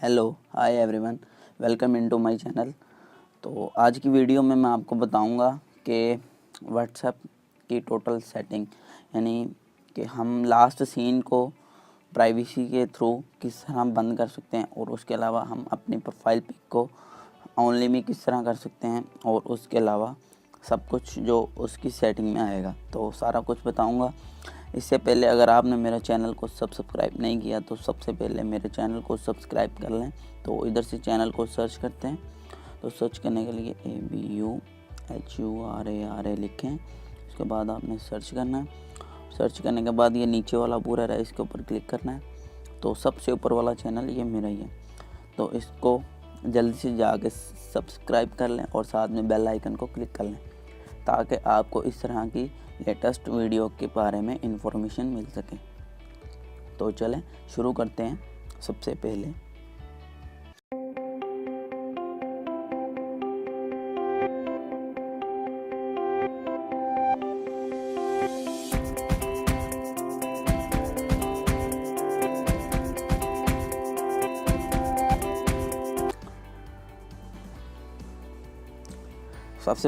Hello hi everyone, welcome into my channel. तो आज की वीडियो में मैं आपको बताऊंगा कि व्हाट्सएप की टोटल सेटिंग, यानी कि हम लास्ट सीन को प्राइवेसी के थ्रू किस तरह बंद कर सकते हैं और उसके अलावा हम अपनी प्रोफाइल पिक को ओनली में किस तरह कर सकते हैं और उसके अलावा सब कुछ जो उसकी सेटिंग में आएगा, तो सारा कुछ बताऊंगा। इससे पहले अगर आपने मेरे चैनल को सब्सक्राइब नहीं किया तो सबसे पहले मेरे चैनल को सब्सक्राइब कर लें। तो इधर से चैनल को सर्च करते हैं, तो सर्च करने के लिए ABUHURARA लिखें। उसके बाद आपने सर्च करना है। सर्च करने के बाद ये नीचे वाला पूरा है, इसके ऊपर क्लिक करना है। तो सबसे ऊपर वाला चैनल ये मेरा ही है, तो इसको जल्दी से जाके सब्सक्राइब कर लें और साथ में बेल आइकन को क्लिक कर लें ताकि आपको इस तरह की लेटेस्ट वीडियो के बारे में इंफॉर्मेशन मिल सके। तो चलें शुरू करते हैं। सबसे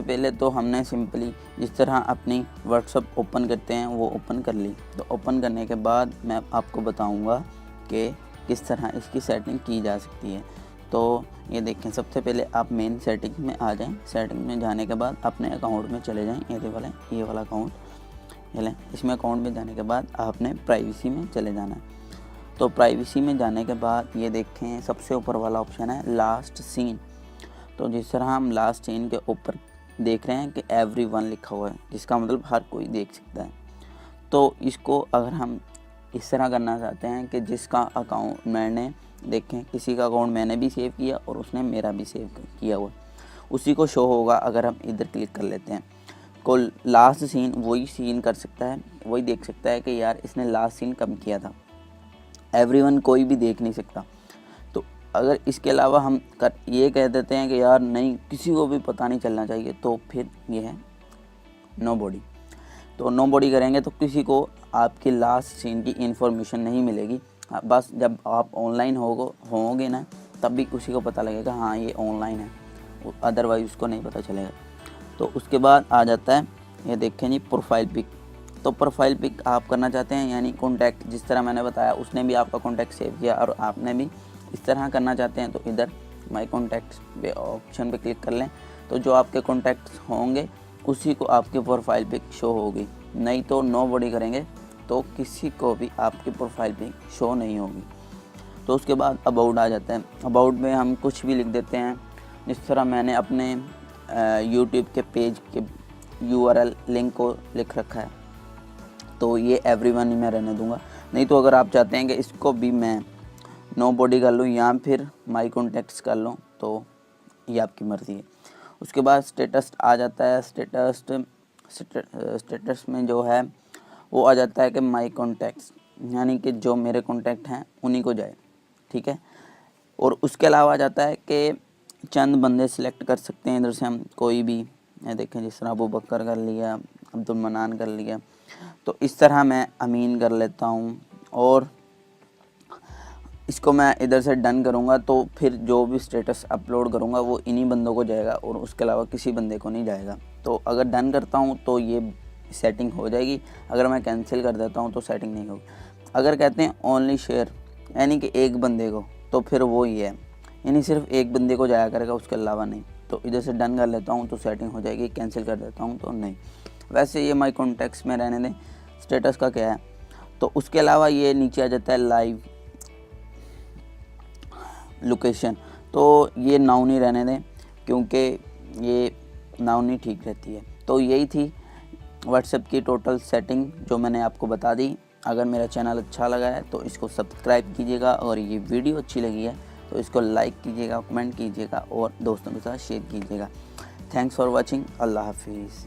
पहले तो हमने सिंपली जिस तरह अपनी व्हाट्सएप ओपन करते हैं वो ओपन कर ली। तो ओपन करने के बाद मैं आपको बताऊंगा कि किस तरह इसकी सेटिंग की जा सकती है। तो ये देखें, सबसे पहले आप मेन सेटिंग में आ जाएं। सेटिंग में जाने के बाद अपने अकाउंट में चले जाएं। ये वाला अकाउंट लें। इसमें अकाउंट में जाने के बाद आपने प्राइवेसी में चले जाना है। तो प्राइवेसी में जाने के बाद ये देखें, सबसे ऊपर वाला ऑप्शन है लास्ट सीन। तो जिस तरह हम लास्ट सीन के ऊपर देख रहे हैं कि एवरीवन लिखा हुआ है, जिसका मतलब हर कोई देख सकता है। तो इसको अगर हम इस तरह करना चाहते हैं कि जिसका अकाउंट मैंने देखें, किसी का अकाउंट मैंने भी सेव किया और उसने मेरा भी सेव किया हुआ, उसी को शो होगा। अगर हम इधर क्लिक कर लेते हैं को लास्ट सीन वही सीन कर सकता है, वही देख सकता है कि यार इसने लास्ट सीन कब किया था। एवरीवन कोई भी देख नहीं सकता। तो अगर इसके अलावा हम ये कह देते हैं कि यार नहीं, किसी को भी पता नहीं चलना चाहिए, तो फिर ये है नो बॉडी। तो नो बॉडी करेंगे तो किसी को आपकी लास्ट सीन की इन्फॉर्मेशन नहीं मिलेगी। बस जब आप ऑनलाइन होंगे ना, तब भी किसी को पता लगेगा हाँ ये ऑनलाइन है, अदरवाइज उसको नहीं पता चलेगा। तो उसके बाद आ जाता है, ये देखें जी, प्रोफाइल पिक। तो प्रोफाइल पिक आप करना चाहते हैं, यानी कॉन्टैक्ट, जिस तरह मैंने बताया उसने भी आपका कॉन्टैक्ट सेव किया और आपने भी इस तरह करना चाहते हैं, तो इधर माई कॉन्टैक्ट्स पे ऑप्शन पे क्लिक कर लें। तो जो आपके कॉन्टैक्ट्स होंगे उसी को आपकी प्रोफाइल पिक शो होगी। नहीं तो नो बॉडी करेंगे तो किसी को भी आपकी प्रोफाइल पिक शो नहीं होगी। तो उसके बाद अबाउट आ जाता है। अबाउट में हम कुछ भी लिख देते हैं, जिस तरह मैंने अपने यूट्यूब के पेज के URL लिंक को लिख रखा है, तो ये एवरीवन ही मैं रहने दूंगा। नहीं तो अगर आप चाहते हैं कि इसको भी मैं नो बॉडी कर लूँ या फिर माई कॉन्टैक्ट्स कर लूँ, तो ये आपकी मर्ज़ी है। उसके बाद स्टेटस आ जाता है। स्टेटस में जो है वो आ जाता है कि माई कॉन्टैक्ट्स, यानी कि जो मेरे कॉन्टैक्ट हैं उन्हीं को जाए, ठीक है। और उसके अलावा आ जाता है कि चंद बंदे सिलेक्ट कर सकते हैं इधर से हम, कोई भी। देखें, जिस तरह अबू बकर कर लिया, अब्दुल मनान कर लिया, तो इस तरह मैं अमीन कर लेता हूँ। और इसको मैं इधर से डन करूँगा तो फिर जो भी स्टेटस अपलोड करूँगा वो इन्हीं बंदों को जाएगा और उसके अलावा किसी बंदे को नहीं जाएगा। तो अगर डन करता हूँ तो ये सेटिंग हो जाएगी। अगर मैं कैंसिल कर देता हूँ तो सेटिंग नहीं होगी। अगर कहते हैं ओनली शेयर, यानी कि एक बंदे को, तो फिर वो ही है, यानी सिर्फ एक बंदे को जाया करेगा, उसके अलावा नहीं। तो इधर से डन कर लेता हूँ तो सेटिंग हो जाएगी, कैंसिल कर देता हूँ तो नहीं। वैसे ये माई कॉन्टैक्ट्स में रहने दें। स्टेटस का क्या है, तो उसके अलावा ये नीचे आ जाता है लाइव लोकेशन। तो ये नाउन ही रहने दें, क्योंकि ये नाउन ही ठीक रहती है। तो यही थी व्हाट्सएप की टोटल सेटिंग जो मैंने आपको बता दी। अगर मेरा चैनल अच्छा लगा है तो इसको सब्सक्राइब कीजिएगा, और ये वीडियो अच्छी लगी है तो इसको लाइक कीजिएगा, कमेंट कीजिएगा और दोस्तों के साथ शेयर कीजिएगा। Thanks for watching. अल्लाह हाफिज़।